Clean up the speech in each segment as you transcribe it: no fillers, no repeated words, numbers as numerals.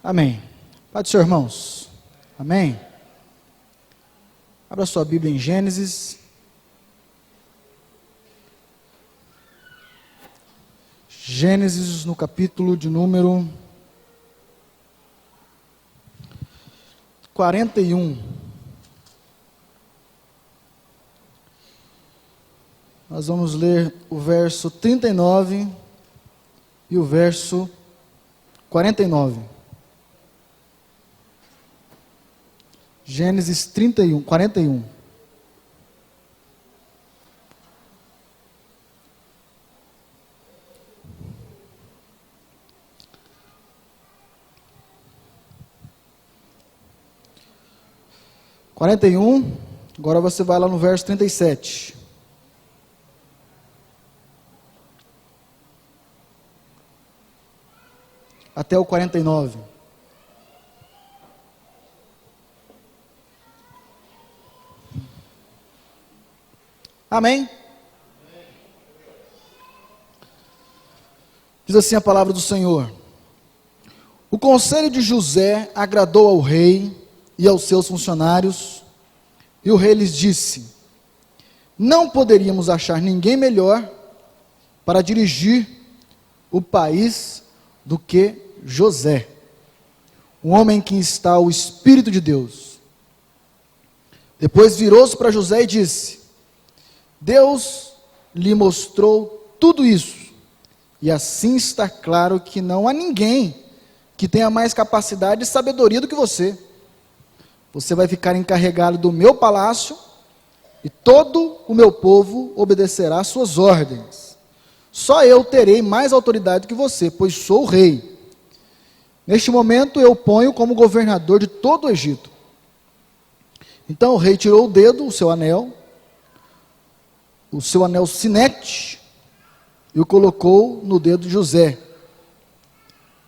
Amém. Paz do Senhor, irmãos. Amém. Abra sua Bíblia em Gênesis. Gênesis no capítulo de número 41. Nós vamos ler o verso 39 e o verso 49. Gênesis 41. Agora você vai lá no verso 37. Até o 49. Amém? Diz assim a palavra do Senhor: O conselho de José agradou ao rei e aos seus funcionários, e o rei lhes disse: Não poderíamos achar ninguém melhor para dirigir o país do que José, um homem em quem está o Espírito de Deus. Depois virou-se para José e disse: Deus lhe mostrou tudo isso, e assim está claro que não há ninguém que tenha mais capacidade e sabedoria do que você. Você vai ficar encarregado do meu palácio, e todo o meu povo obedecerá às suas ordens. Só eu terei mais autoridade que você, pois sou o rei. Neste momento eu ponho como governador de todo o Egito. Então o rei tirou o dedo, o seu anel sinete, e o colocou no dedo de José.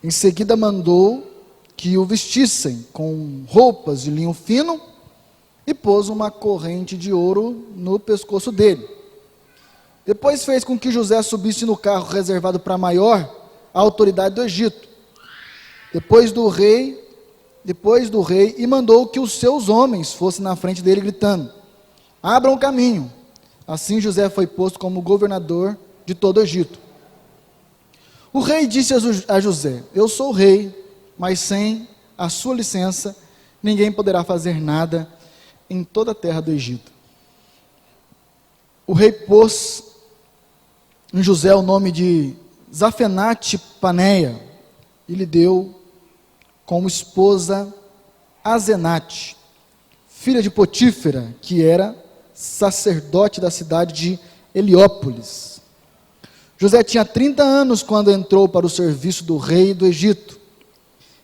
Em seguida mandou que o vestissem com roupas de linho fino e pôs uma corrente de ouro no pescoço dele. Depois fez com que José subisse no carro reservado para a maior autoridade do Egito, depois do rei, e mandou que os seus homens fossem na frente dele gritando: Abram o caminho. Assim José foi posto como governador de todo o Egito. O rei disse a José: Eu sou o rei, mas sem a sua licença, ninguém poderá fazer nada em toda a terra do Egito. O rei pôs em José o nome de Zafenate-Paneia, e lhe deu como esposa Azenate, filha de Potífera, que era sacerdote da cidade de Heliópolis. José tinha 30 anos quando entrou para o serviço do rei do Egito.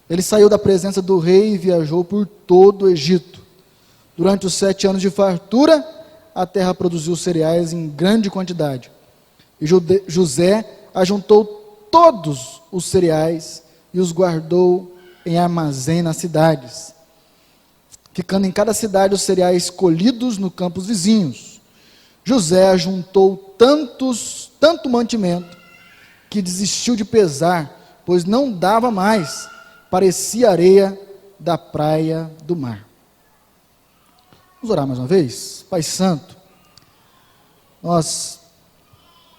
Ele saiu da presença do rei e viajou por todo o Egito. Durante os 7 anos de fartura, a terra produziu cereais em grande quantidade. E José ajuntou todos os cereais e os guardou em armazém nas cidades, ficando em cada cidade os cereais colhidos no campos vizinhos. José ajuntou tanto mantimento, que desistiu de pesar, pois não dava mais, parecia areia da praia do mar. Vamos orar mais uma vez? Pai Santo,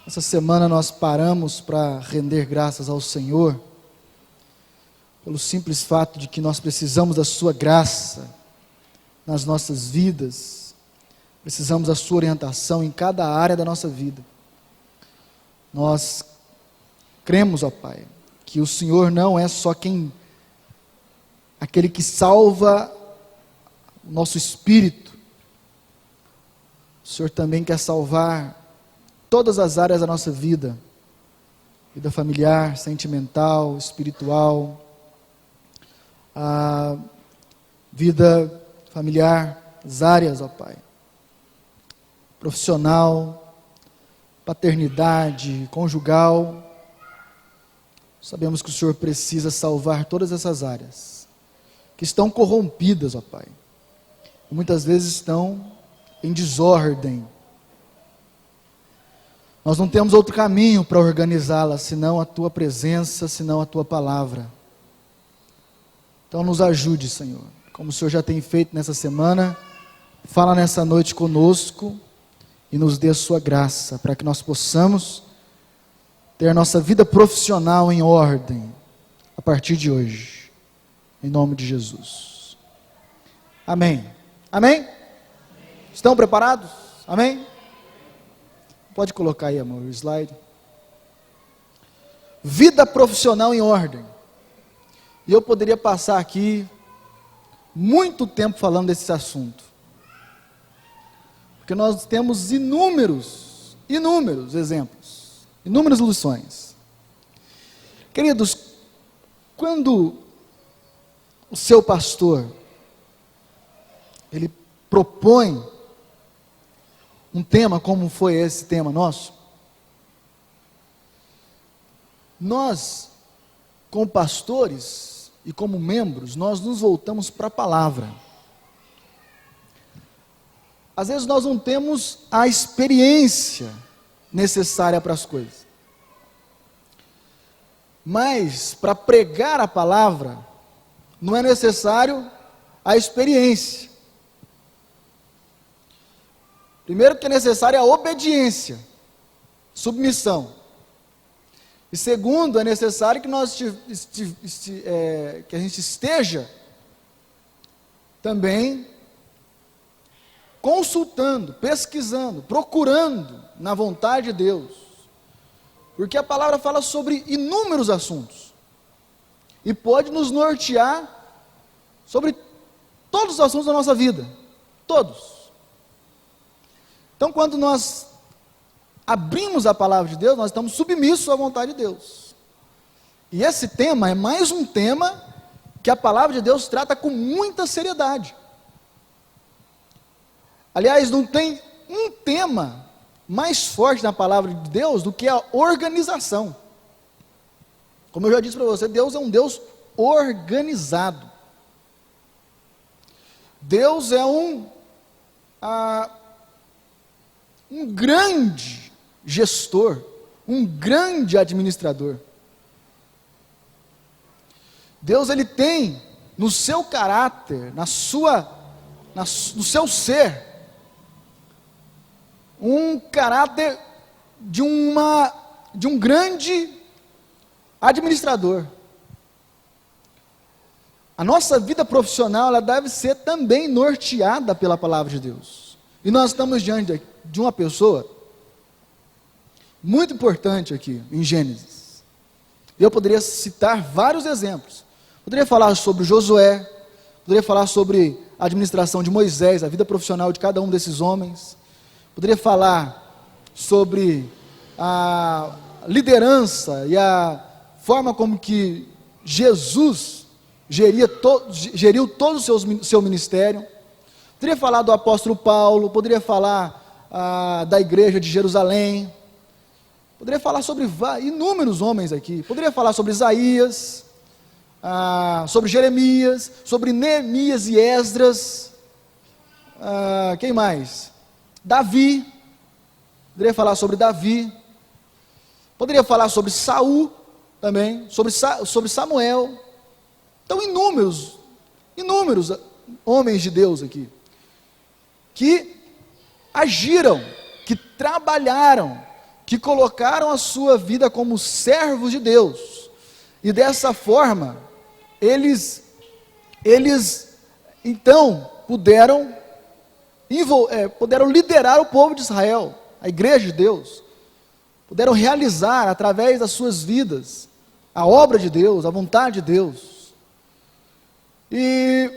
essa semana nós paramos para render graças ao Senhor, pelo simples fato de que nós precisamos da sua graça nas nossas vidas, precisamos da sua orientação em cada área da nossa vida. Nós cremos, ó Pai, que o Senhor não é só aquele que salva o nosso espírito. O Senhor também quer salvar todas as áreas da nossa vida familiar, sentimental, espiritual, a vida familiar, as áreas, ó Pai, profissional, paternidade, conjugal. Sabemos que o Senhor precisa salvar todas essas áreas, que estão corrompidas, ó Pai, e muitas vezes estão em desordem. Nós não temos outro caminho para organizá-las, senão a Tua presença, senão a Tua palavra. Então nos ajude, Senhor, como o Senhor já tem feito nessa semana, fala nessa noite conosco e nos dê a sua graça, para que nós possamos ter a nossa vida profissional em ordem, a partir de hoje, em nome de Jesus. Amém. Amém? Estão preparados? Amém? Pode colocar aí, amor, o slide. Vida profissional em ordem. E eu poderia passar aqui muito tempo falando desse assunto. Porque nós temos inúmeros exemplos, inúmeras lições. Queridos, quando o seu pastor, ele propõe um tema como foi esse tema nosso, nós, como pastores e como membros, nós nos voltamos para a palavra. Às vezes nós não temos a experiência necessária para as coisas. Mas, para pregar a palavra, não é necessário a experiência. Primeiro que é necessária a obediência, submissão. E segundo, é necessário que que a gente esteja também consultando, pesquisando, procurando na vontade de Deus. Porque a palavra fala sobre inúmeros assuntos. E pode nos nortear sobre todos os assuntos da nossa vida. Todos. Então, quando nós abrimos a palavra de Deus, nós estamos submissos à vontade de Deus. E esse tema é mais um tema que a palavra de Deus trata com muita seriedade. Aliás, não tem um tema mais forte na palavra de Deus do que a organização. Como eu já disse para você, Deus é um Deus organizado. Deus é um grande gestor, um grande administrador. Deus, ele tem no seu caráter, no seu ser, um caráter de um grande administrador. A nossa vida profissional, ela deve ser também norteada pela palavra de Deus. E nós estamos diante de uma pessoa muito importante aqui, em Gênesis. Eu poderia citar vários exemplos. Poderia falar sobre Josué, poderia falar sobre a administração de Moisés, a vida profissional de cada um desses homens. Poderia falar sobre a liderança e a forma como que Jesus geriu todo o seu ministério. Poderia falar do apóstolo Paulo, poderia falar da igreja de Jerusalém, poderia falar sobre inúmeros homens aqui, poderia falar sobre Isaías, sobre Jeremias, sobre Neemias e Esdras, quem mais? Davi, poderia falar sobre Davi, poderia falar sobre Saul também, sobre Samuel. Então, inúmeros homens de Deus aqui, que agiram, que trabalharam, que colocaram a sua vida como servos de Deus, e dessa forma, eles então puderam liderar o povo de Israel, a igreja de Deus, puderam realizar através das suas vidas a obra de Deus, a vontade de Deus. E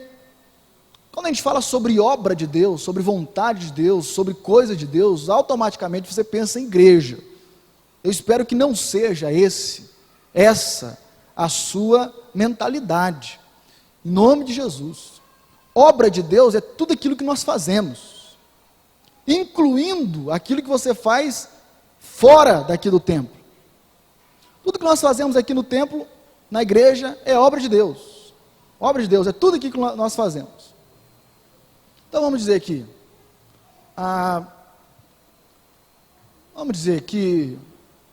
quando a gente fala sobre obra de Deus, sobre vontade de Deus, sobre coisa de Deus, automaticamente você pensa em igreja. Eu espero que não seja essa a sua mentalidade, em nome de Jesus. Obra de Deus é tudo aquilo que nós fazemos, incluindo aquilo que você faz fora daqui do templo. Tudo que nós fazemos aqui no templo, na igreja, é obra de Deus. Obra de Deus é tudo aquilo que nós fazemos. Então vamos dizer aqui,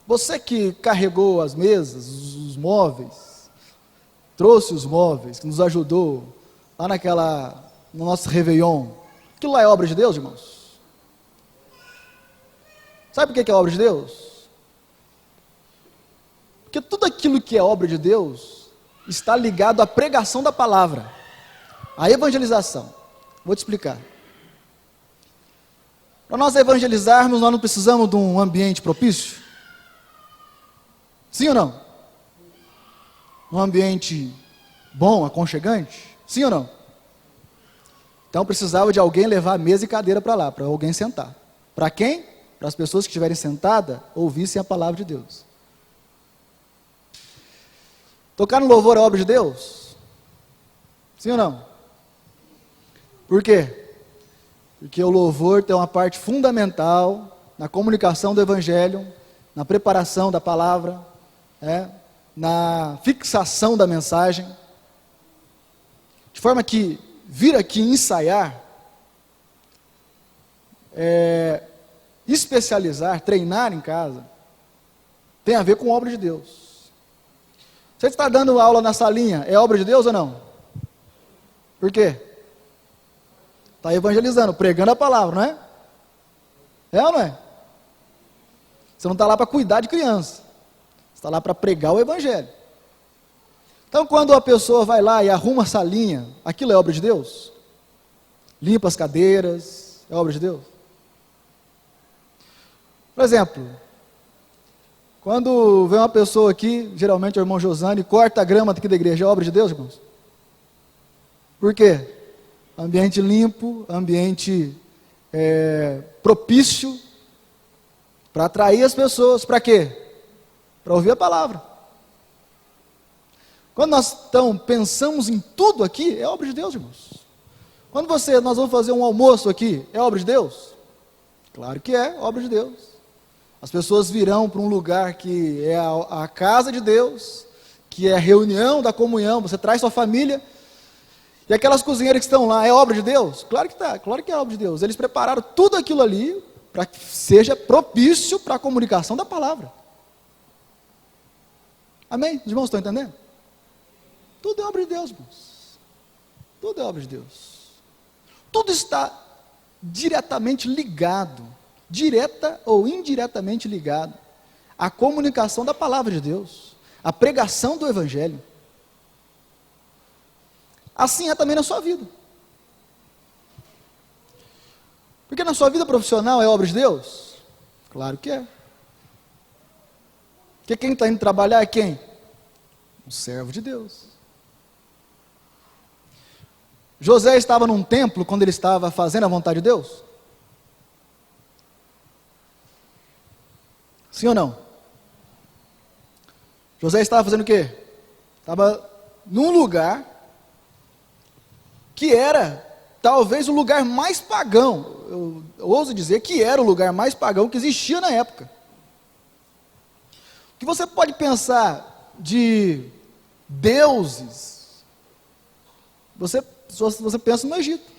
você que carregou as mesas, os móveis, trouxe os móveis, que nos ajudou lá no nosso Réveillon, aquilo lá é obra de Deus, irmãos? Sabe por que é obra de Deus? Porque tudo aquilo que é obra de Deus está ligado à pregação da palavra, à evangelização. Vou te explicar. Para nós evangelizarmos, nós não precisamos de um ambiente propício? Sim ou não? Um ambiente bom, aconchegante? Sim ou não? Então precisava de alguém levar mesa e cadeira para lá, para alguém sentar. Para quem? Para as pessoas que estiverem sentadas, ouvissem a palavra de Deus. Tocar no louvor é obra de Deus? Sim ou não? Por quê? Porque o louvor tem uma parte fundamental na comunicação do Evangelho, na preparação da palavra, na fixação da mensagem. De forma que vir aqui ensaiar, especializar, treinar em casa, tem a ver com obra de Deus. Você está dando aula na salinha, é obra de Deus ou não? Por quê? Está evangelizando, pregando a palavra, não é? É ou não é? Você não está lá para cuidar de criança, você está lá para pregar o Evangelho. Então, quando a pessoa vai lá e arruma a salinha, aquilo é obra de Deus? Limpa as cadeiras, é obra de Deus? Por exemplo, quando vem uma pessoa aqui, geralmente é o irmão Josane, corta a grama aqui da igreja, é obra de Deus, irmãos? Por quê? Ambiente limpo, ambiente propício, para atrair as pessoas, para quê? Para ouvir a palavra. Quando nós pensamos em tudo aqui, é obra de Deus, irmãos. Quando nós vamos fazer um almoço aqui, é obra de Deus? Claro que é obra de Deus. As pessoas virão para um lugar que é a casa de Deus, que é a reunião da comunhão, você traz sua família, e aquelas cozinheiras que estão lá, é obra de Deus? Claro que está, claro que é obra de Deus. Eles prepararam tudo aquilo ali para que seja propício para a comunicação da palavra. Amém? Os irmãos estão entendendo? Tudo é obra de Deus, irmãos. Tudo é obra de Deus. Tudo está diretamente ligado, direta ou indiretamente ligado, à comunicação da palavra de Deus, à pregação do Evangelho. Assim é também na sua vida. Porque na sua vida profissional é obra de Deus? Claro que é. Porque quem está indo trabalhar é quem? Um servo de Deus. José estava num templo quando ele estava fazendo a vontade de Deus? Sim ou não? José estava fazendo o quê? Estava num lugar que era talvez o lugar mais pagão, eu ouso dizer que era o lugar mais pagão que existia na época. O que você pode pensar de deuses, você pensa no Egito,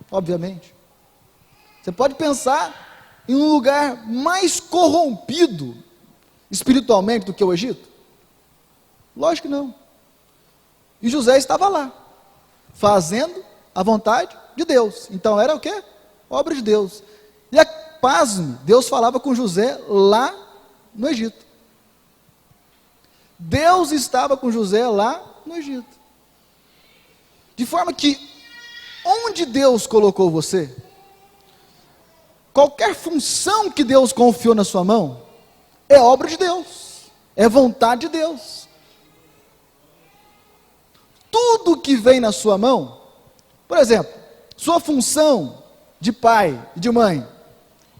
obviamente. Você pode pensar em um lugar mais corrompido espiritualmente do que o Egito? Lógico que não. E José estava lá, fazendo a vontade de Deus. Então era o quê? Obra de Deus. E pasme, Deus falava com José lá no Egito. Deus estava com José lá no Egito. De forma que, onde Deus colocou você, qualquer função que Deus confiou na sua mão, é obra de Deus, é vontade de Deus. Tudo que vem na sua mão, por exemplo, sua função de pai e de mãe,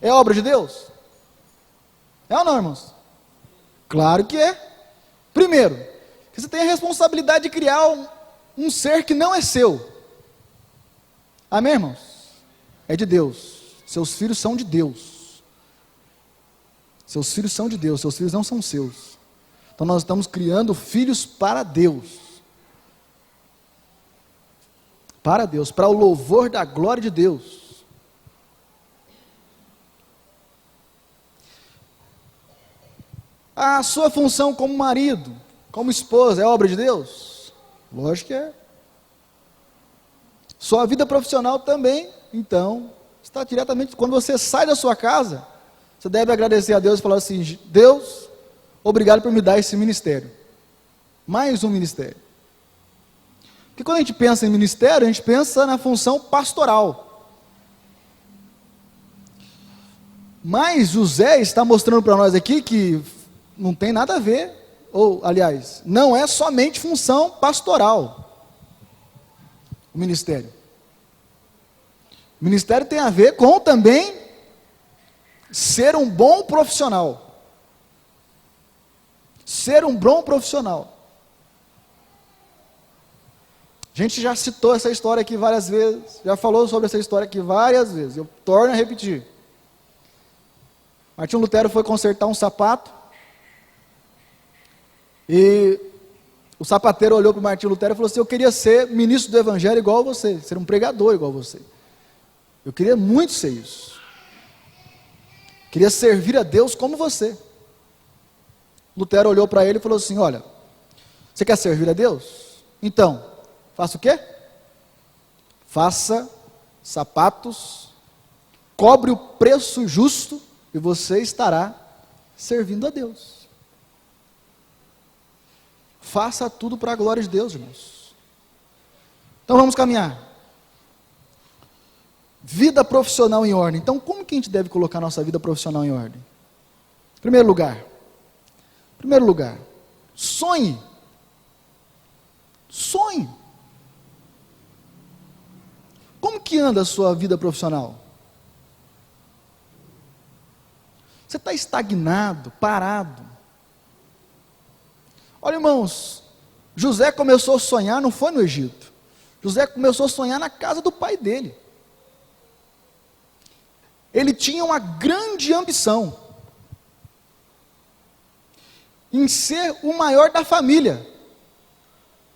é obra de Deus? É ou não, irmãos? Claro que é. Primeiro, você tem a responsabilidade de criar um ser que não é seu. Amém, irmãos? É de Deus. Seus filhos são de Deus. Seus filhos são de Deus, seus filhos não são seus. Então nós estamos criando filhos para Deus. Para Deus, para o louvor da glória de Deus. A sua função como marido, como esposa, é obra de Deus? Lógico que é. Sua vida profissional também, então, está diretamente, quando você sai da sua casa, você deve agradecer a Deus e falar assim: Deus, obrigado por me dar esse ministério. Mais um ministério. Porque quando a gente pensa em ministério, a gente pensa na função pastoral. Mas José está mostrando para nós aqui que não tem nada a ver, ou, aliás, não é somente função pastoral, o ministério. O ministério tem a ver com também ser um bom profissional. Ser um bom profissional. A gente já citou essa história aqui várias vezes, já falou sobre essa história aqui várias vezes, eu torno a repetir. Martinho Lutero foi consertar um sapato, e o sapateiro olhou para o Martinho Lutero e falou assim: eu queria ser ministro do evangelho igual você, ser um pregador igual você. Eu queria muito ser isso. Queria servir a Deus como você. Lutero olhou para ele e falou assim: olha, você quer servir a Deus? Então, faça o quê? Faça sapatos, cobre o preço justo e você estará servindo a Deus. Faça tudo para a glória de Deus, irmãos. Então vamos caminhar. Vida profissional em ordem. Então como que a gente deve colocar a nossa vida profissional em ordem? Primeiro lugar, sonhe. Sonhe. Como que anda a sua vida profissional? Você está estagnado, parado? Olha, irmãos, José começou a sonhar, não foi no Egito. José começou a sonhar na casa do pai dele. Ele tinha uma grande ambição em ser o maior da família,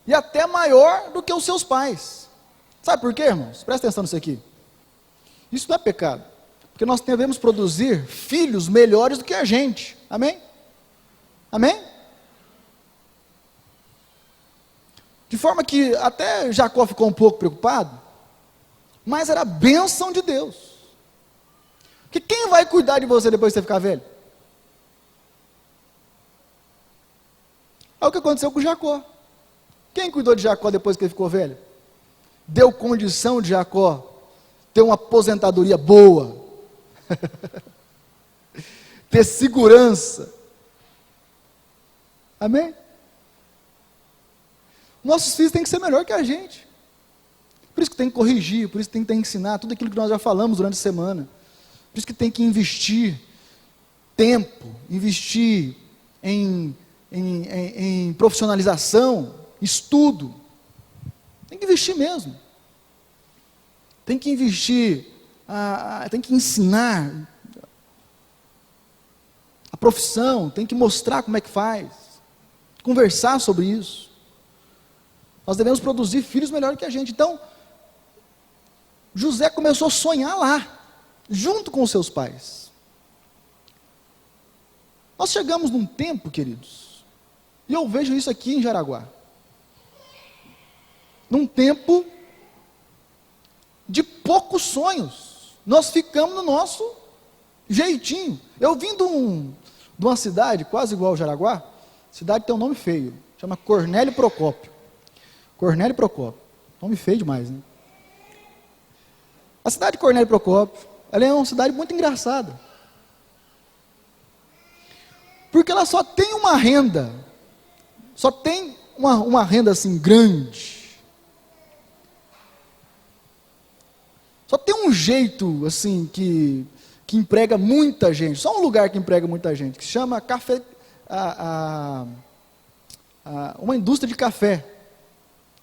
e até maior do que os seus pais. Sabe por quê, irmãos? Presta atenção nisso aqui. Isso não é pecado, porque nós devemos produzir filhos melhores do que a gente. Amém? Amém? De forma que até Jacó ficou um pouco preocupado, mas era a bênção de Deus. Porque quem vai cuidar de você depois que você ficar velho? É o que aconteceu com Jacó. Quem cuidou de Jacó depois que ele ficou velho? Deu condição de Jacó ter uma aposentadoria boa, ter segurança. Amém? Nossos filhos têm que ser melhor que a gente. Por isso que tem que corrigir, por isso que tem que ensinar tudo aquilo que nós já falamos durante a semana. Por isso que tem que investir tempo, investir em profissionalização, estudo. Tem que investir mesmo. Tem que investir, tem que ensinar a profissão, tem que mostrar como é que faz, conversar sobre isso. Nós devemos produzir filhos melhores que a gente. Então, José começou a sonhar lá, junto com os seus pais. Nós chegamos num tempo, queridos, e eu vejo isso aqui em Jaraguá, num tempo de poucos sonhos. Nós ficamos no nosso jeitinho. Eu vim de uma cidade quase igual ao Jaraguá. A cidade tem um nome feio, chama Cornélio Procópio. Cornélio Procópio, nome feio demais, né? A cidade de Cornélio Procópio, ela é uma cidade muito engraçada, porque ela só tem uma renda, só tem uma renda assim grande, só tem um jeito assim que emprega muita gente, só um lugar que emprega muita gente, que se chama café, uma indústria de café,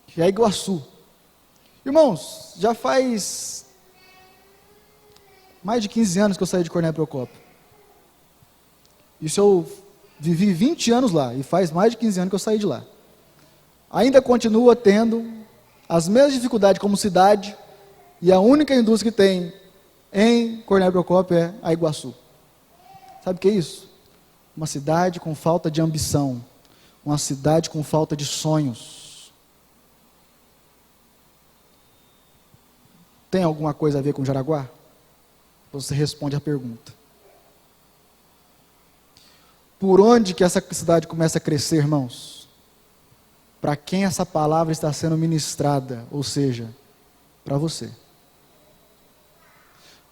que é Iguaçu. Irmãos, já faz mais de 15 anos que eu saí de Cornélio Procópio. Isso eu vivi 20 anos lá, e faz mais de 15 anos que eu saí de lá. Ainda continua tendo as mesmas dificuldades como cidade, e a única indústria que tem em Cornélio Procópio é a Iguaçu. Sabe o que é isso? Uma cidade com falta de ambição, uma cidade com falta de sonhos. tem alguma coisa a ver com Jaraguá? Você responde a pergunta. Por onde que essa cidade começa a crescer, irmãos? Para quem essa palavra está sendo ministrada, ou seja, para você.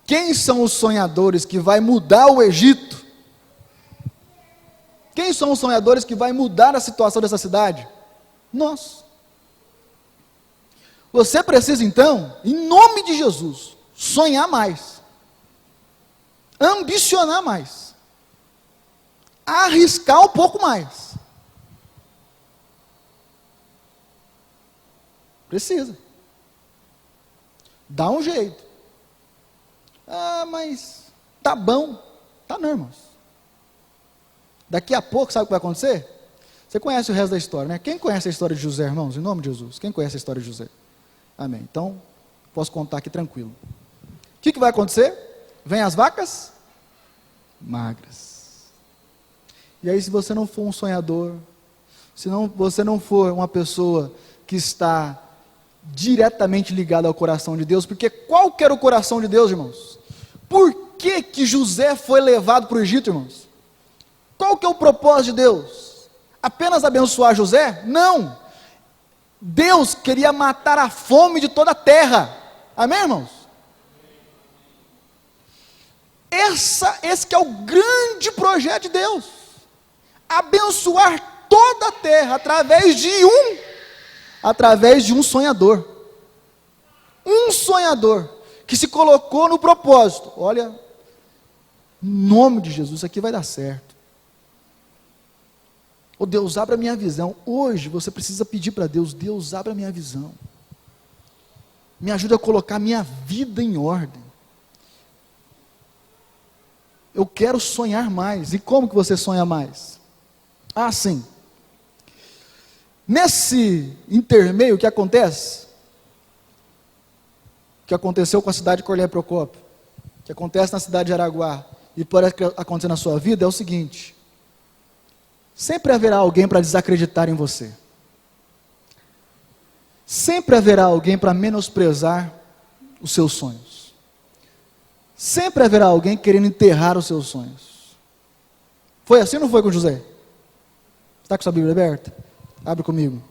Quem são os sonhadores que vai mudar o Egito? Quem são os sonhadores que vai mudar a situação dessa cidade? Nós. Você precisa então, em nome de Jesus, sonhar mais, ambicionar mais, arriscar um pouco mais. Precisa. Dá um jeito. Ah, mas tá bom. Tá não, irmãos. Daqui a pouco, sabe o que vai acontecer? Você conhece o resto da história, né? Quem conhece a história de José, irmãos? Em nome de Jesus. Quem conhece a história de José? Amém. Então, posso contar aqui tranquilo. O que vai acontecer? Vem as vacas magras. E aí, se você não for um sonhador, se você não for uma pessoa que está diretamente ligada ao coração de Deus, porque qual que era o coração de Deus, irmãos? Por que José foi levado para o Egito, irmãos? Qual que é o propósito de Deus? Apenas abençoar José? Não! Deus queria matar a fome de toda a terra. Amém, irmãos? Esse que é o grande projeto de Deus. Abençoar toda a terra através de um sonhador. Um sonhador que se colocou no propósito. Olha, em nome de Jesus, isso aqui vai dar certo. Oh, Deus, abra a minha visão. Hoje você precisa pedir para Deus: Deus, abra a minha visão. Me ajuda a colocar minha vida em ordem. Eu quero sonhar mais. E como que você sonha mais? Ah, sim. Nesse intermeio, o que acontece? O que aconteceu com a cidade de Corléia Procópio, o que acontece na cidade de Araguá, e pode acontecer na sua vida, é o seguinte: sempre haverá alguém para desacreditar em você. Sempre haverá alguém para menosprezar os seus sonhos. Sempre haverá alguém querendo enterrar os seus sonhos. Foi assim ou não foi com José? Está com sua Bíblia aberta? Abre comigo.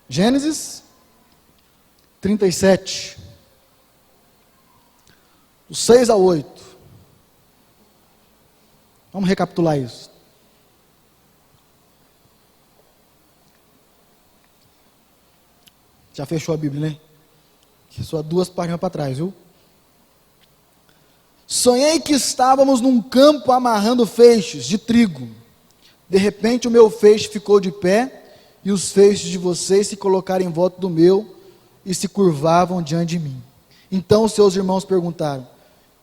Gênesis 37. Do 6 ao 8. Vamos recapitular isso. Já fechou a Bíblia, né? Que só 2 páginas para trás, viu? Sonhei que estávamos num campo amarrando feixes de trigo. De repente o meu feixe ficou de pé, e os feixes de vocês se colocaram em volta do meu, e se curvavam diante de mim. Então os seus irmãos perguntaram: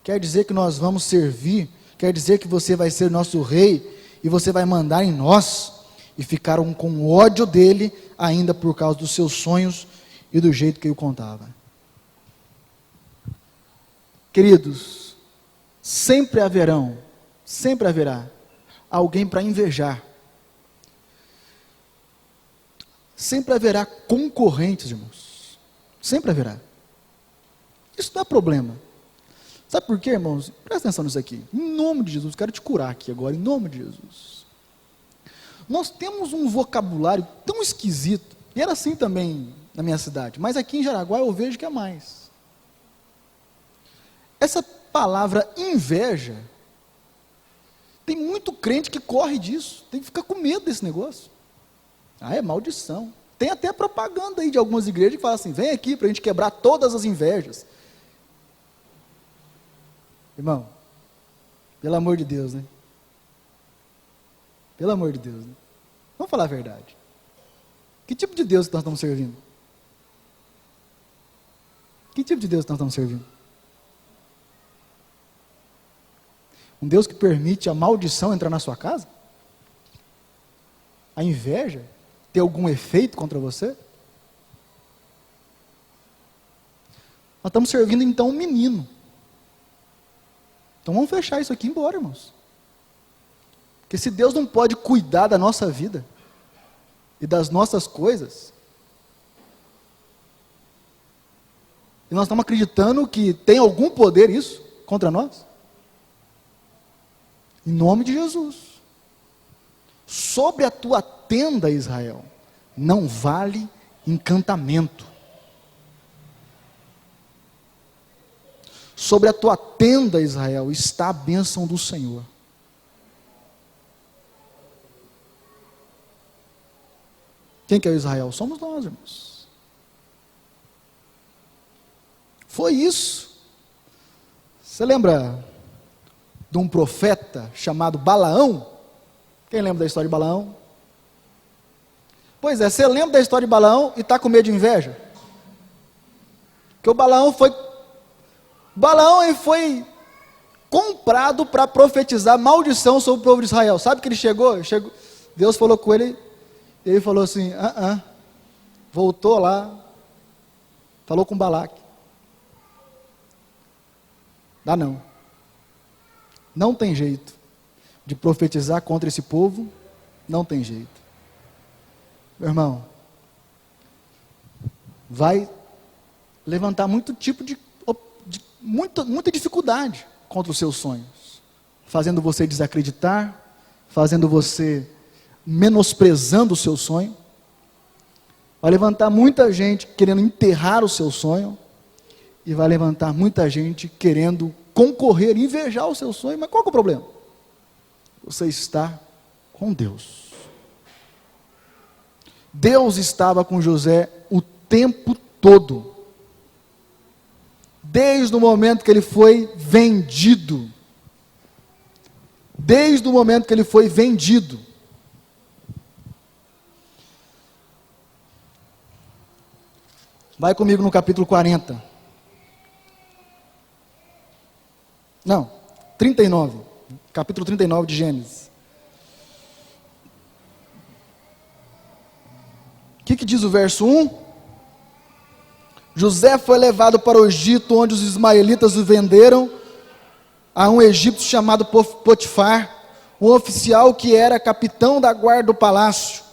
quer dizer que nós vamos servir? Quer dizer que você vai ser nosso rei, e você vai mandar em nós? E ficaram com ódio dele, ainda por causa dos seus sonhos, e do jeito que ele contava. Queridos, sempre haverá alguém para invejar. Sempre haverá concorrentes, irmãos. Sempre haverá. Isso não é problema. Sabe por quê, irmãos? Presta atenção nisso aqui. Em nome de Jesus, quero te curar aqui agora, em nome de Jesus. Nós temos um vocabulário tão esquisito, e era assim também na minha cidade, mas aqui em Jaraguá eu vejo que é mais. Essa palavra inveja, tem muito crente que corre disso, tem que ficar com medo desse negócio. Ah, é maldição. Tem até propaganda aí de algumas igrejas que falam assim: vem aqui para a gente quebrar todas as invejas. Irmão, pelo amor de Deus, né? Pelo amor de Deus, né? Vamos falar a verdade. Que tipo de Deus que nós estamos servindo? Que tipo de Deus que nós estamos servindo? Um Deus que permite a maldição entrar na sua casa? A inveja ter algum efeito contra você? Nós estamos servindo então um menino. Então vamos fechar isso aqui e ir embora, irmãos. Porque se Deus não pode cuidar da nossa vida e das nossas coisas, E nós estamos acreditando que tem algum poder isso contra nós? Em nome de Jesus. Sobre a tua tenda, Israel, não vale encantamento. Sobre a tua tenda, Israel, está a bênção do Senhor. Quem que é o Israel? Somos nós, irmãos. Foi isso. Você lembra de um profeta chamado Balaão? Quem lembra da história de Balaão? Pois é, você lembra da história de Balaão e está com medo de inveja? Porque o Balaão foi comprado para profetizar maldição sobre o povo de Israel. Sabe que ele chegou? Deus falou com ele, ele falou assim, voltou lá, falou com Balaque. Dá não. Não tem jeito de profetizar contra esse povo, não tem jeito. Meu irmão, vai levantar muita dificuldade contra os seus sonhos, fazendo você desacreditar, fazendo você menosprezando o seu sonho. Vai levantar muita gente querendo enterrar o seu sonho, e vai levantar muita gente querendo concorrer, invejar o seu sonho. Mas qual que é o problema? Você está com Deus. Deus estava com José o tempo todo, desde o momento que ele foi vendido. Desde o momento que ele foi vendido. Vai comigo no capítulo 40. Não, 39. Capítulo 39 de Gênesis. O que diz o verso 1? José foi levado para o Egito, onde os ismaelitas o venderam a um egípcio chamado Potifar, um oficial que era capitão da guarda do palácio.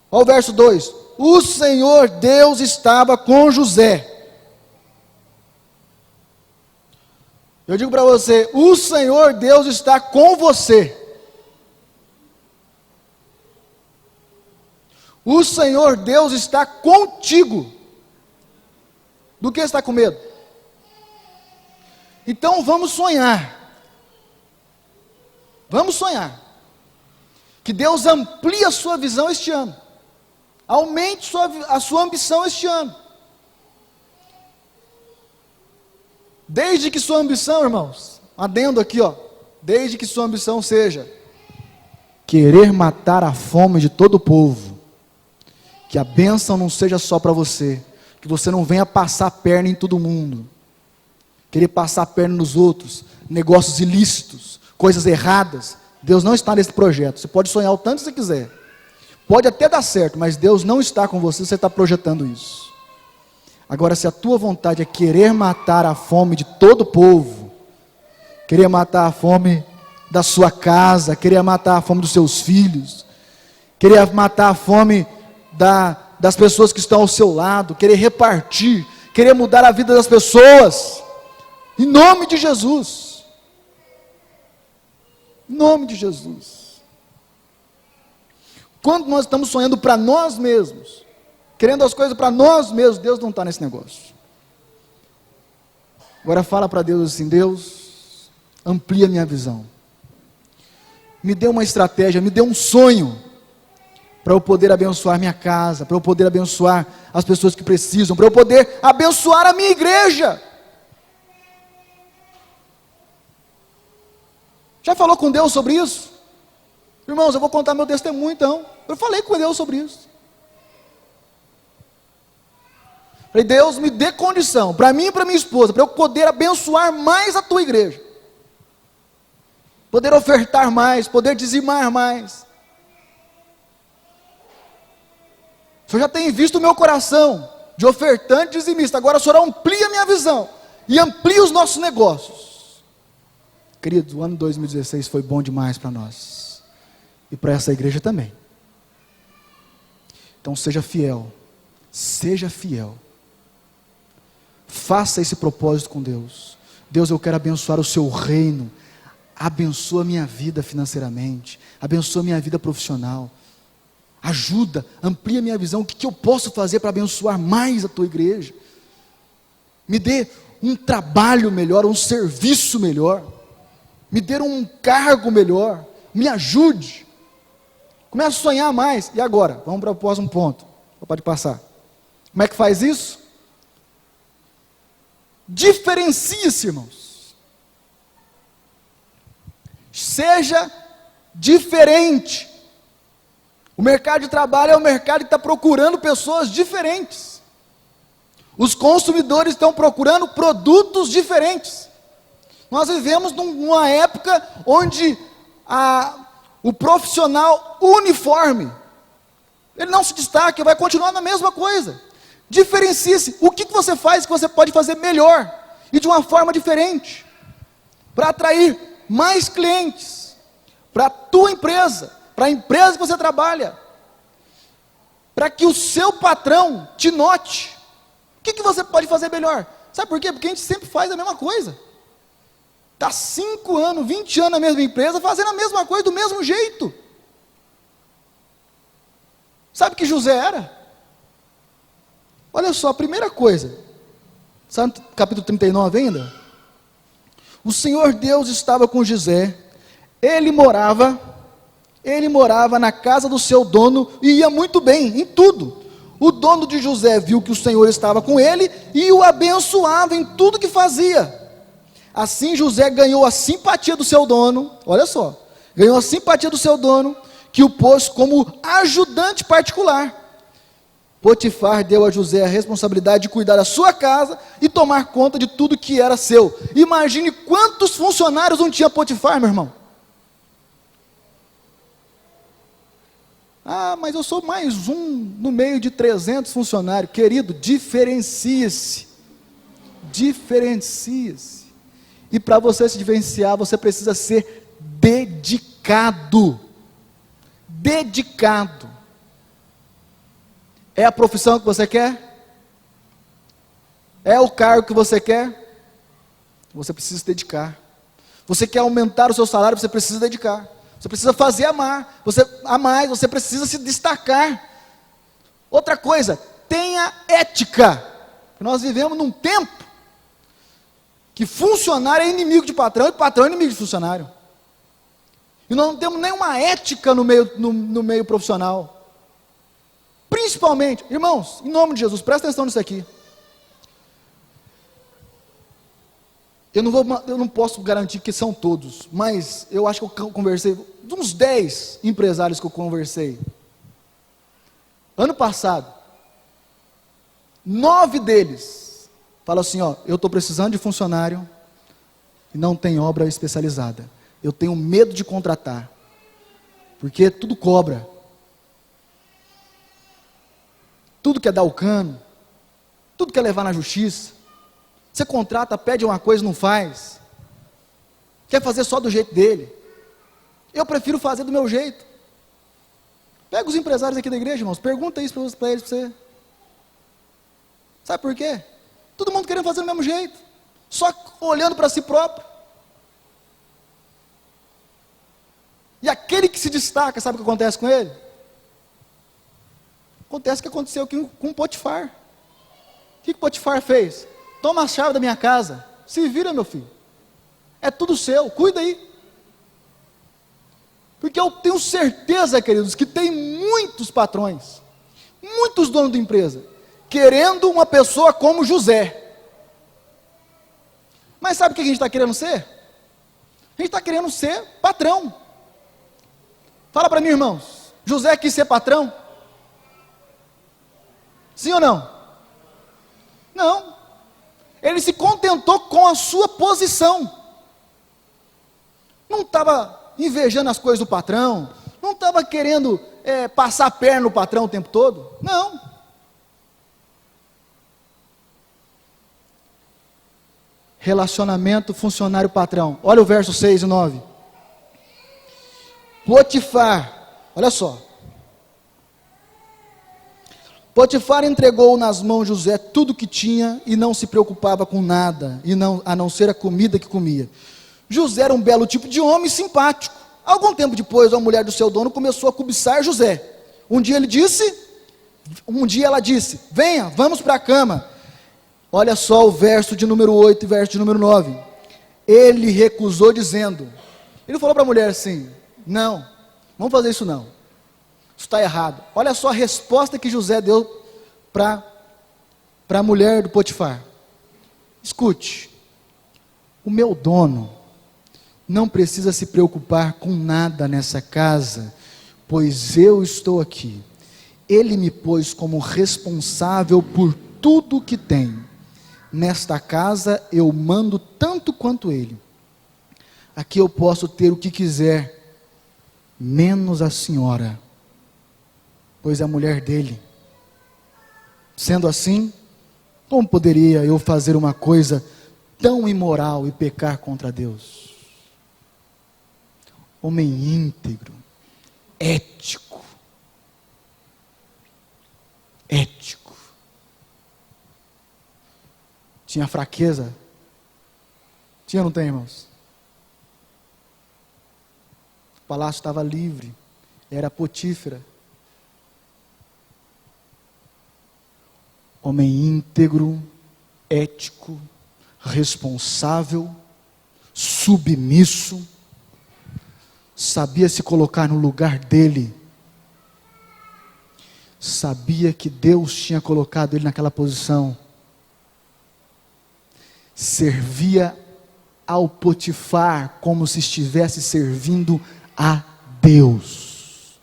Olha o verso 2. O Senhor Deus estava com José. Eu digo para você, o Senhor Deus está com você. O Senhor Deus está contigo. Do que está com medo? Então vamos sonhar. Vamos sonhar. Que Deus amplie a sua visão este ano. Aumente a sua ambição este ano. Desde que sua ambição, irmãos, adendo aqui, desde que sua ambição seja querer matar a fome de todo o povo, que a bênção não seja só para você, que você não venha passar a perna em todo mundo, querer passar a perna nos outros, negócios ilícitos, coisas erradas. Deus não está nesse projeto. Você pode sonhar o tanto que você quiser, pode até dar certo, mas Deus não está com você, você está projetando isso. Agora, se a tua vontade é querer matar a fome de todo o povo, querer matar a fome da sua casa, querer matar a fome dos seus filhos, querer matar a fome das pessoas que estão ao seu lado, querer repartir, querer mudar a vida das pessoas, em nome de Jesus, em nome de Jesus. Quando nós estamos sonhando para nós mesmos, querendo as coisas para nós mesmos, Deus não está nesse negócio. Agora fala para Deus assim: Deus, amplia a minha visão, me dê uma estratégia, me dê um sonho, para eu poder abençoar minha casa, para eu poder abençoar as pessoas que precisam, para eu poder abençoar a minha igreja. Já falou com Deus sobre isso? Irmãos, eu vou contar meu testemunho então. Eu falei com Deus sobre isso. Falei: Deus, me dê condição, para mim e para minha esposa, para eu poder abençoar mais a tua igreja, poder ofertar mais, poder dizimar mais. O Senhor já tem visto o meu coração de ofertante e dizimista. Agora o Senhor amplia a minha visão e amplia os nossos negócios. Queridos, o ano 2016 foi bom demais para nós e para essa igreja também. Então seja fiel, seja fiel. Faça esse propósito com Deus. Deus, eu quero abençoar o seu reino. Abençoa a minha vida financeiramente. Abençoa a minha vida profissional. Ajuda, amplia a minha visão. O que eu posso fazer para abençoar mais a tua igreja? Me dê um trabalho melhor, um serviço melhor. Me dê um cargo melhor. Me ajude. Comece a sonhar mais. E agora? Vamos para o próximo ponto. Pode passar. Como é que faz isso? Diferencie-se, irmãos. Seja diferente. O mercado de trabalho é um mercado que está procurando pessoas diferentes. Os consumidores estão procurando produtos diferentes. Nós vivemos numa época onde o profissional uniforme, ele não se destaca, vai continuar na mesma coisa. Diferencie-se. O que você faz que você pode fazer melhor e de uma forma diferente, para atrair mais clientes, para a tua empresa, para a empresa que você trabalha, para que o seu patrão te note. O que você pode fazer melhor? Sabe por quê? Porque a gente sempre faz a mesma coisa. Está 5 anos, 20 anos na mesma empresa, fazendo a mesma coisa do mesmo jeito. Sabe o que José era? Olha só, a primeira coisa, sabe no capítulo 39 ainda? O Senhor Deus estava com José, ele morava na casa do seu dono, e ia muito bem, em tudo. O dono de José viu que o Senhor estava com ele, e o abençoava em tudo que fazia. Assim José ganhou a simpatia do seu dono, olha só, ganhou a simpatia do seu dono, que o pôs como ajudante particular. Potifar deu a José a responsabilidade de cuidar da sua casa e tomar conta de tudo que era seu. Imagine quantos funcionários não tinha Potifar, meu irmão. Ah, mas eu sou mais um no meio de 300 funcionários. Querido, diferencie-se. Diferencie-se. E para você se diferenciar, você precisa ser dedicado. Dedicado. É a profissão que você quer? É o cargo que você quer? Você precisa se dedicar. Você quer aumentar o seu salário, você precisa dedicar. Você precisa fazer amar, você precisa se destacar. Outra coisa, tenha ética. Nós vivemos num tempo que funcionário é inimigo de patrão e patrão é inimigo de funcionário. E nós não temos nenhuma ética no meio profissional. Principalmente, irmãos, em nome de Jesus, presta atenção nisso aqui. Eu não posso garantir que são todos, mas eu acho que eu conversei, de uns 10 empresários que eu conversei, ano passado, 9 deles, falam assim, eu estou precisando de funcionário, e não tem obra especializada, eu tenho medo de contratar, porque tudo cobra, tudo quer dar o cano, tudo quer levar na justiça. Você contrata, pede uma coisa, não faz. Quer fazer só do jeito dele. Eu prefiro fazer do meu jeito. Pega os empresários aqui da igreja, irmãos, pergunta isso para eles, para você. Sabe por quê? Todo mundo querendo fazer do mesmo jeito. Só olhando para si próprio. E aquele que se destaca, sabe o que acontece com ele? Acontece o que aconteceu com Potifar. O que Potifar fez? Toma a chave da minha casa, se vira, meu filho, é tudo seu, cuida aí, porque eu tenho certeza, queridos, que tem muitos patrões, muitos donos de empresa, querendo uma pessoa como José, mas sabe o que a gente está querendo ser? A gente está querendo ser patrão. Fala para mim, irmãos, José quis ser patrão? Sim ou não? Não. Ele se contentou com a sua posição, não estava invejando as coisas do patrão, não estava querendo passar a perna no patrão o tempo todo, não. Relacionamento funcionário-patrão, olha o verso 6 e 9, Potifar, olha só, Potifar entregou nas mãos de José tudo que tinha e não se preocupava com nada, a não ser a comida que comia. José era um belo tipo de homem simpático. Algum tempo depois, a mulher do seu dono começou a cobiçar José. Um dia ela disse: venha, vamos para a cama. Olha só o verso de número 8 e verso de número 9. Ele recusou dizendo, ele falou para a mulher assim: não, vamos fazer isso não, isso está errado. Olha só a resposta que José deu para a mulher do Potifar: escute, o meu dono não precisa se preocupar com nada nessa casa, pois eu estou aqui. Ele me pôs como responsável por tudo que tem. Nesta casa eu mando tanto quanto ele. Aqui eu posso ter o que quiser, menos a senhora, pois é a mulher dele. Sendo assim, como poderia eu fazer uma coisa tão imoral e pecar contra Deus? Homem íntegro, ético. Tinha fraqueza? Tinha ou não tem, irmãos? O palácio estava livre, era Potífera. Homem íntegro, ético, responsável, submisso, sabia se colocar no lugar dele, sabia que Deus tinha colocado ele naquela posição, servia ao Potifar como se estivesse servindo a Deus.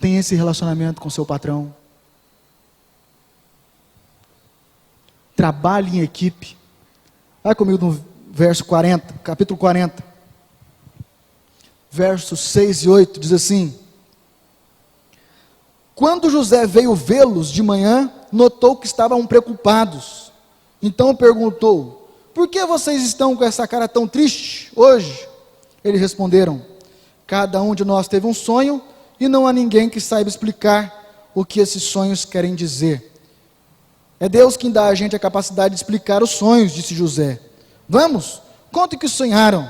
Tem esse relacionamento com seu patrão? Trabalhe em equipe. Vai comigo no verso 40, capítulo 40, versos 6 e 8, diz assim: quando José veio vê-los de manhã, notou que estavam preocupados. Então perguntou: por que vocês estão com essa cara tão triste hoje? Eles responderam: cada um de nós teve um sonho, e não há ninguém que saiba explicar o que esses sonhos querem dizer. É Deus quem dá a gente a capacidade de explicar os sonhos, disse José. Vamos, conte o que sonharam.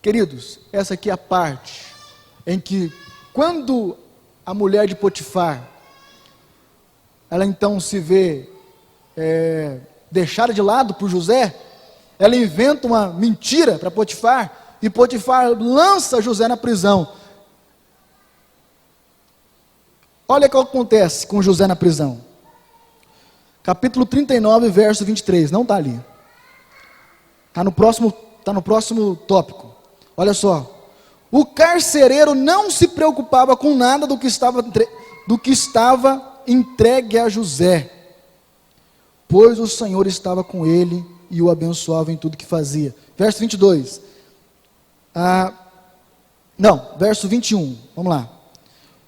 Queridos, essa aqui é a parte em que, quando a mulher de Potifar, ela então se vê deixada de lado por José, ela inventa uma mentira para Potifar, e Potifar lança José na prisão. Olha o que acontece com José na prisão. Capítulo 39, verso 23, não está ali. Está no próximo tópico. Olha só. O carcereiro não se preocupava com nada do que estava entregue a José, pois o Senhor estava com ele e o abençoava em tudo que fazia. Verso 22. Verso 21. Vamos lá.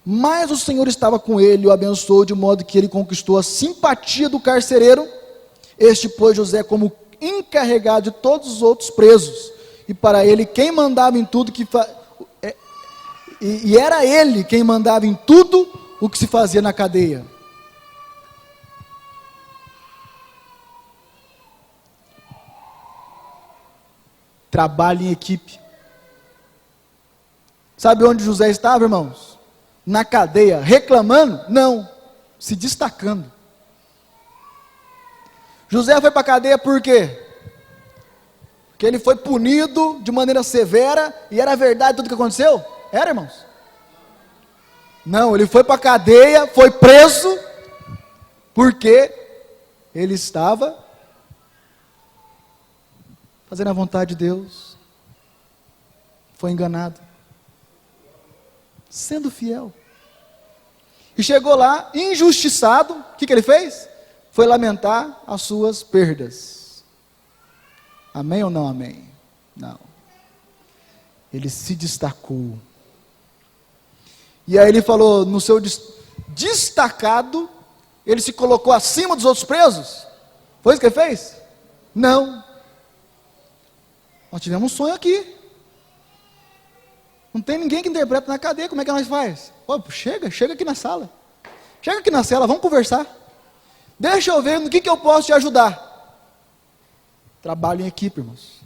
Mas o Senhor estava com ele e o abençoou, de modo que ele conquistou a simpatia do carcereiro. Este pôs José como encarregado de todos os outros presos, e para ele quem mandava em tudo e era ele quem mandava em tudo o que se fazia na cadeia. Trabalho em equipe. Sabe onde José estava, irmãos? Na cadeia, reclamando? Não, se destacando. José foi para a cadeia por quê? Porque ele foi punido de maneira severa, e era verdade tudo que aconteceu? Era, irmãos? Não, ele foi para a cadeia, foi preso, porque ele estava fazendo a vontade de Deus, foi enganado, sendo fiel, e chegou lá, injustiçado. O que ele fez? Foi lamentar as suas perdas. Amém ou não amém? Não. Ele se destacou. E aí ele falou, no seu destacado, ele se colocou acima dos outros presos? Foi isso que ele fez? Não. Nós tivemos um sonho aqui. Não tem ninguém que interpreta na cadeia, como é que nós faz? Pô, chega aqui na sala. Chega aqui na cela, vamos conversar. Deixa eu ver no que eu posso te ajudar. Trabalho em equipe, irmãos.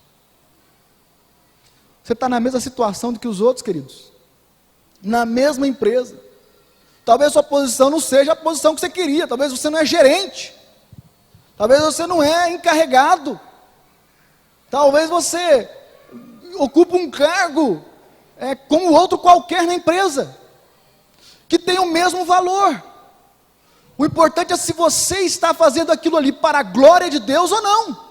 Você está na mesma situação do que os outros, queridos. Na mesma empresa. Talvez a sua posição não seja a posição que você queria. Talvez você não é gerente. Talvez você não é encarregado. Talvez você ocupa um cargo como outro qualquer na empresa, que tem o mesmo valor. O importante é se você está fazendo aquilo ali para a glória de Deus ou não.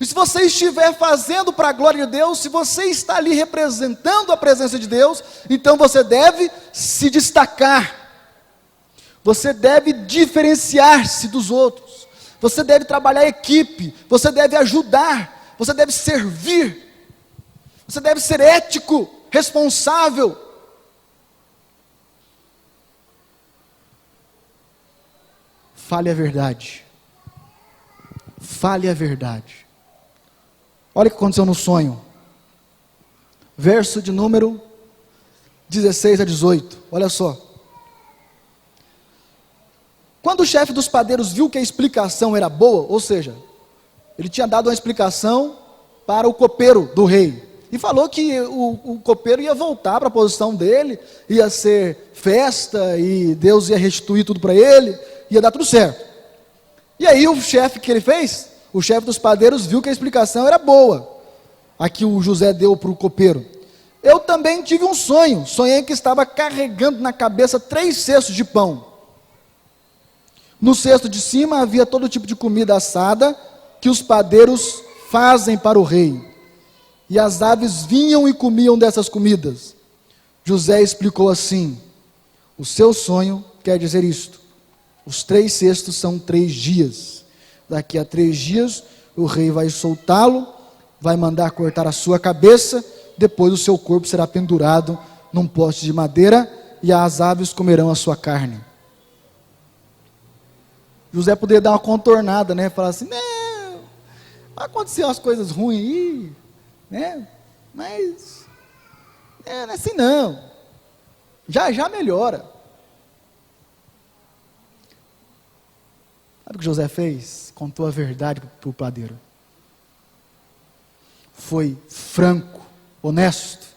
E se você estiver fazendo para a glória de Deus, se você está ali representando a presença de Deus, então você deve se destacar. Você deve diferenciar-se dos outros. Você deve trabalhar em equipe. Você deve ajudar. Você deve servir. Você deve ser ético, responsável. Fale a verdade. Fale a verdade. Olha o que aconteceu no sonho. Verso de número 16 a 18. Olha só. Quando o chefe dos padeiros viu que a explicação era boa, ou seja, ele tinha dado uma explicação para o copeiro do rei. E falou que o copeiro ia voltar para a posição dele, ia ser festa, e Deus ia restituir tudo para ele, ia dar tudo certo. E aí o chefe que ele fez, o chefe dos padeiros viu que a explicação era boa, a que o José deu para o copeiro. Eu também tive um sonho, sonhei que estava carregando na cabeça 3 cestos de pão. No cesto de cima havia todo tipo de comida assada, que os padeiros fazem para o rei. E as aves vinham e comiam dessas comidas. José explicou assim: o seu sonho quer dizer isto. Os 3 cestos são 3 dias. Daqui a 3 dias, o rei vai soltá-lo, vai mandar cortar a sua cabeça, depois o seu corpo será pendurado num poste de madeira, e as aves comerão a sua carne. José poderia dar uma contornada, né? Falar assim, não, vai acontecer umas coisas ruins aí, né? Mas, não é assim não. Já melhora. Sabe o que José fez? Contou a verdade para o padeiro. Foi franco, honesto.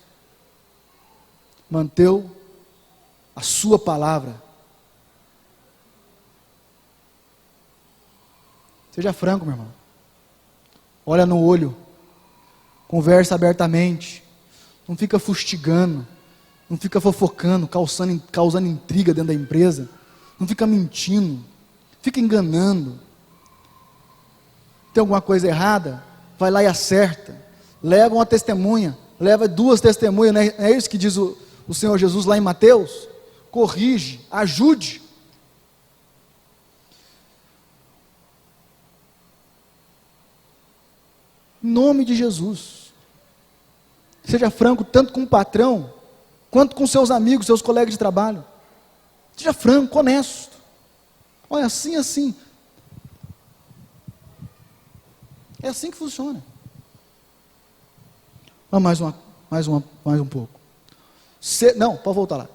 Manteve a sua palavra. Seja franco, meu irmão. Olha no olho. Conversa abertamente. Não fica fustigando. Não fica fofocando, causando intriga dentro da empresa. Não fica mentindo. Fica enganando. Tem alguma coisa errada? Vai lá e acerta. Leva uma testemunha. Leva 2 testemunhas. Não é isso que diz o Senhor Jesus lá em Mateus? Corrige, ajude. Em nome de Jesus. Seja franco tanto com o patrão, quanto com seus amigos, seus colegas de trabalho. Seja franco, honesto. Olha, assim. É assim que funciona. Vamos mais um pouco. Não, pode voltar lá.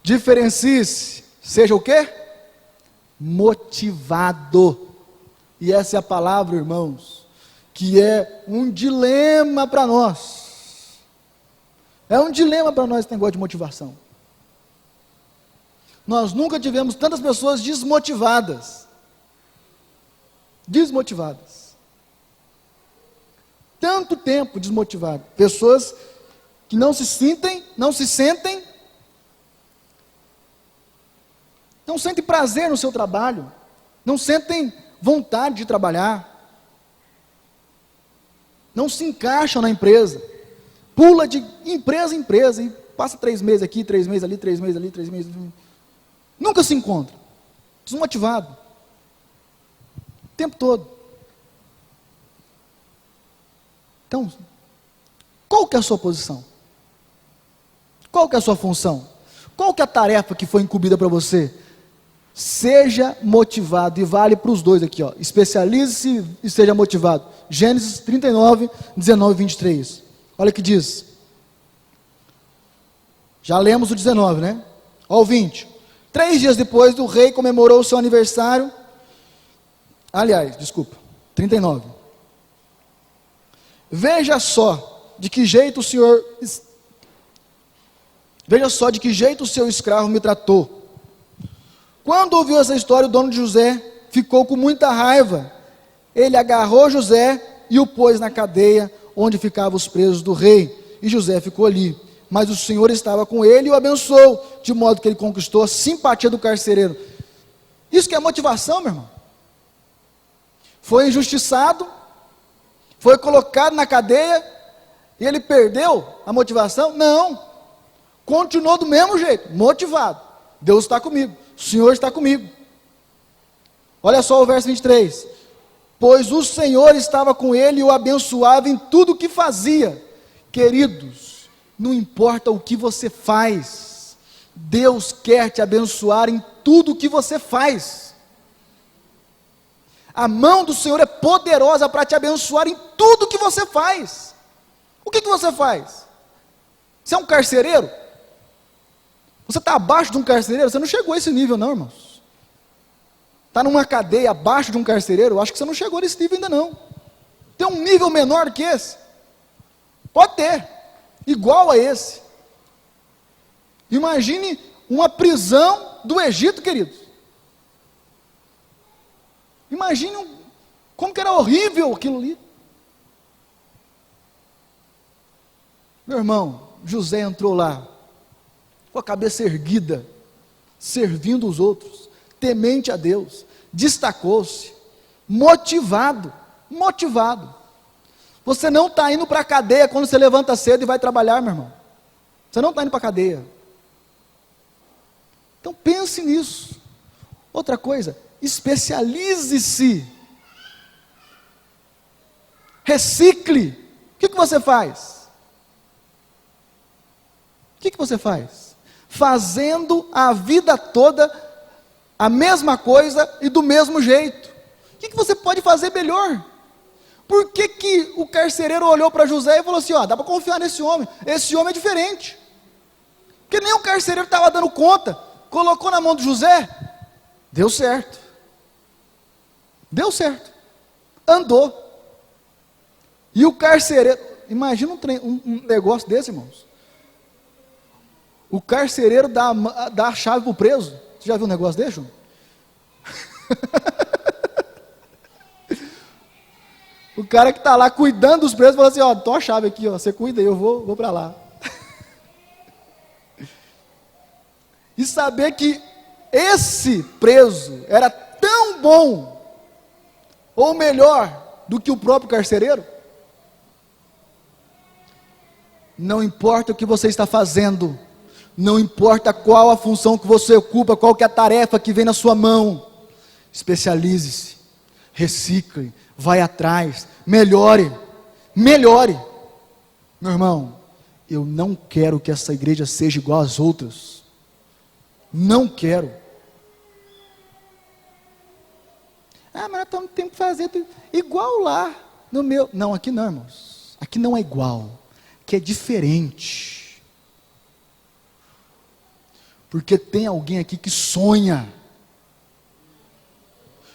Diferencie-se. Seja o quê? Motivado. E essa é a palavra, irmãos, que é um dilema para nós. É um dilema para nós esse negócio de motivação. Nós nunca tivemos tantas pessoas desmotivadas. Tanto tempo desmotivado. Pessoas que não se sentem, não sentem prazer no seu trabalho, não sentem vontade de trabalhar, não se encaixam na empresa, pula de empresa em empresa, e passa 3 meses aqui, 3 meses ali, 3 meses ali, 3 meses ali, nunca se encontra, desmotivado, o tempo todo. Então, qual que é a sua posição? Qual que é a sua função? Qual que é a tarefa que foi incumbida para você? Seja motivado, e vale para os dois aqui, ó. Especialize-se e seja motivado. Gênesis 39, 19 e 23. Olha o que diz: Já lemos o 19, né? Olha o 20. 3 dias depois, o rei comemorou o seu aniversário. Aliás, desculpa, 39. Veja só de que jeito o seu escravo me tratou. Quando ouviu essa história, o dono de José ficou com muita raiva. Ele agarrou José e o pôs na cadeia onde ficavam os presos do rei. E José ficou ali. Mas o Senhor estava com ele e o abençoou, de modo que ele conquistou a simpatia do carcereiro. Isso que é motivação, meu irmão. Foi injustiçado, foi colocado na cadeia, e ele perdeu a motivação? Não. Continuou do mesmo jeito, motivado. Deus está comigo, o Senhor está comigo. Olha só o verso 23. Pois o Senhor estava com ele e o abençoava em tudo o que fazia. Queridos, não importa o que você faz, Deus quer te abençoar em tudo o que você faz. A mão do Senhor é poderosa para te abençoar em tudo o que você faz. O que você faz? Você é um carcereiro? Você está abaixo de um carcereiro? Você não chegou a esse nível não, irmãos. Está numa cadeia abaixo de um carcereiro? Eu acho que você não chegou nesse nível ainda não. Tem um nível menor que esse? Pode ter, igual a esse. Imagine uma prisão do Egito, queridos. Imagine como que era horrível aquilo ali. Meu irmão, José entrou lá, com a cabeça erguida, servindo os outros, temente a Deus, destacou-se, motivado. Você não está indo para a cadeia quando você levanta cedo e vai trabalhar, meu irmão. Você não está indo para a cadeia. Então pense nisso. Outra coisa, especialize-se. Recicle. O que você faz? O que você faz? Fazendo a vida toda a mesma coisa e do mesmo jeito. O que você pode fazer melhor? Por que o carcereiro olhou para José e falou assim, dá para confiar nesse homem, esse homem é diferente. Porque nem o carcereiro estava dando conta, colocou na mão de José, deu certo, andou. E o carcereiro, imagina um negócio desse, irmãos. O carcereiro dá a chave para o preso. Você já viu um negócio desse, João? O cara que está lá cuidando dos presos, fala assim, toma a chave aqui, você cuida aí, eu vou para lá. E saber que esse preso era tão bom, ou melhor, do que o próprio carcereiro. Não importa o que você está fazendo, não importa qual a função que você ocupa, qual que é a tarefa que vem na sua mão, especialize-se, recicle, vai atrás, melhore. Meu irmão, eu não quero que essa igreja seja igual às outras, não quero. Mas nós estamos tendo que fazer igual lá, no meu, não, aqui não, irmãos, aqui não é igual, aqui é diferente, porque tem alguém aqui que sonha,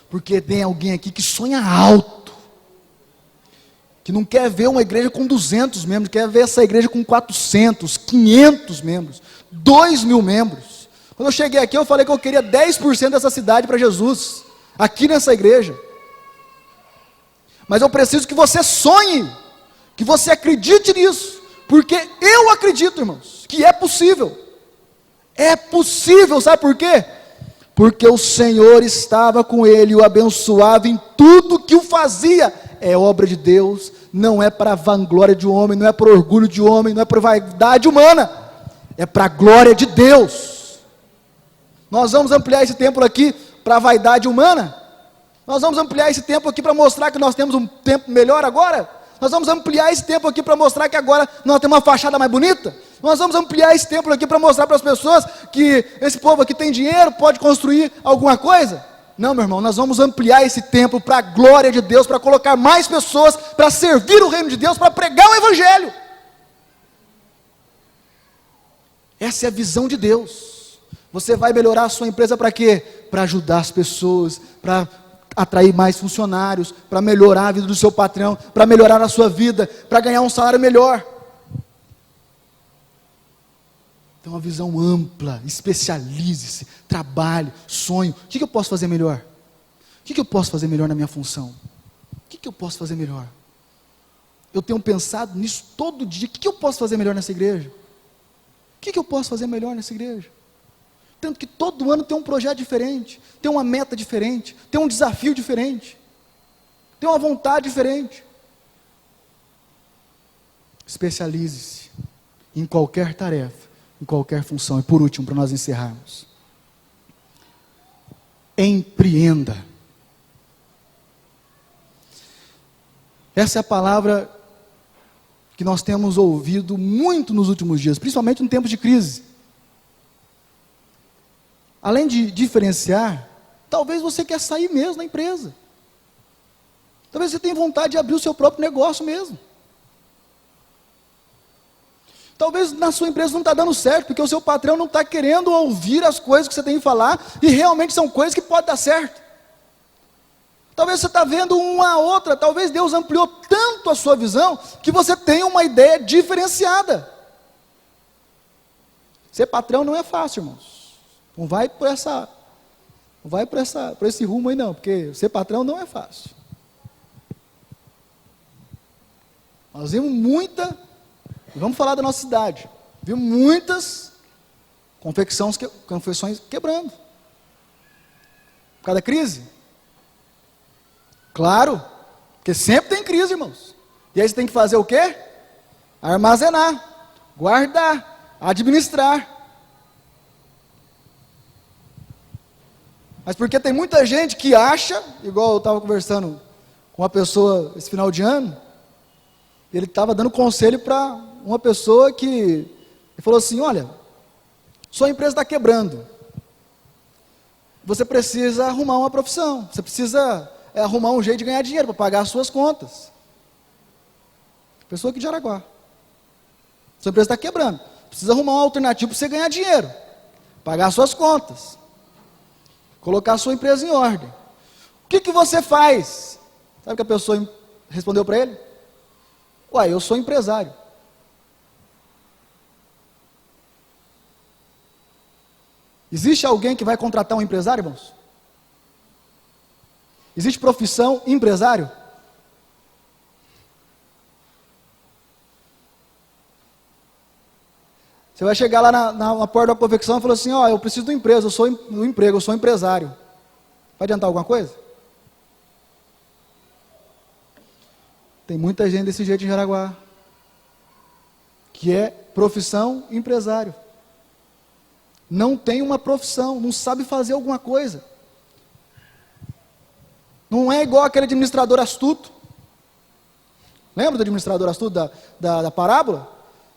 porque tem alguém aqui que sonha alto, que não quer ver uma igreja com 200 membros, quer ver essa igreja com 400, 500 membros, 2.000 membros. Quando eu cheguei aqui, eu falei que eu queria 10% dessa cidade para Jesus, aqui nessa igreja. Mas eu preciso que você sonhe, que você acredite nisso, porque eu acredito, irmãos, que é possível. É possível, sabe por quê? Porque o Senhor estava com ele e o abençoava em tudo que o fazia. É obra de Deus, não é para a vanglória de homem, não é para orgulho de homem, não é para vaidade humana, é para a glória de Deus. Nós vamos ampliar esse templo aqui para a vaidade humana? Nós vamos ampliar esse templo aqui para mostrar que nós temos um templo melhor agora? Nós vamos ampliar esse templo aqui para mostrar que agora nós temos uma fachada mais bonita? Nós vamos ampliar esse templo aqui para mostrar para as pessoas que esse povo aqui tem dinheiro, pode construir alguma coisa? Não, meu irmão, nós vamos ampliar esse templo para a glória de Deus, para colocar mais pessoas, para servir o reino de Deus, para pregar o evangelho. Essa é a visão de Deus. Você vai melhorar a sua empresa para quê? Para ajudar as pessoas, para atrair mais funcionários, para melhorar a vida do seu patrão, para melhorar a sua vida, para ganhar um salário melhor. Então, uma visão ampla, especialize-se, trabalhe, sonhe. O que eu posso fazer melhor? O que eu posso fazer melhor na minha função? O que eu posso fazer melhor? Eu tenho pensado nisso todo dia. O que eu posso fazer melhor nessa igreja? O que eu posso fazer melhor nessa igreja? Tanto que todo ano tem um projeto diferente, tem uma meta diferente, tem um desafio diferente, tem uma vontade diferente. Especialize-se em qualquer tarefa, em qualquer função. E por último, para nós encerrarmos, empreenda. Essa é a palavra que nós temos ouvido muito nos últimos dias, principalmente em tempos de crise. Além de diferenciar, talvez você quer sair mesmo da empresa. Talvez você tenha vontade de abrir o seu próprio negócio mesmo. Talvez na sua empresa não está dando certo, porque o seu patrão não está querendo ouvir as coisas que você tem que falar, e realmente são coisas que podem dar certo. Talvez você está vendo uma outra, talvez Deus ampliou tanto a sua visão, que você tem uma ideia diferenciada. Ser patrão não é fácil, irmãos. Não vai por esse rumo aí não, porque ser patrão não é fácil. Nós vimos vamos falar da nossa cidade, vimos muitas confecções quebrando. Por causa da crise? Claro, porque sempre tem crise, irmãos. E aí você tem que fazer o quê? Armazenar, guardar, administrar. Mas porque tem muita gente que acha, igual eu estava conversando com uma pessoa esse final de ano, ele estava dando conselho para uma pessoa que ele falou assim: olha, sua empresa está quebrando, você precisa arrumar uma profissão, você precisa arrumar um jeito de ganhar dinheiro para pagar as suas contas. Pessoa aqui de Jaraguá, sua empresa está quebrando, precisa arrumar uma alternativa para você ganhar dinheiro, pagar as suas contas, colocar a sua empresa em ordem. O que você faz? Sabe o que a pessoa respondeu para ele? Uai, eu sou empresário. Existe alguém que vai contratar um empresário, irmãos? Existe profissão empresário? Você vai chegar lá na porta da confecção e falar assim: ó, eu preciso de uma empresa, eu sou do emprego, eu sou empresário. Vai adiantar alguma coisa? Tem muita gente desse jeito em Jaraguá, que é profissão empresário. Não tem uma profissão, não sabe fazer alguma coisa. Não é igual aquele administrador astuto. Lembra do administrador astuto da parábola?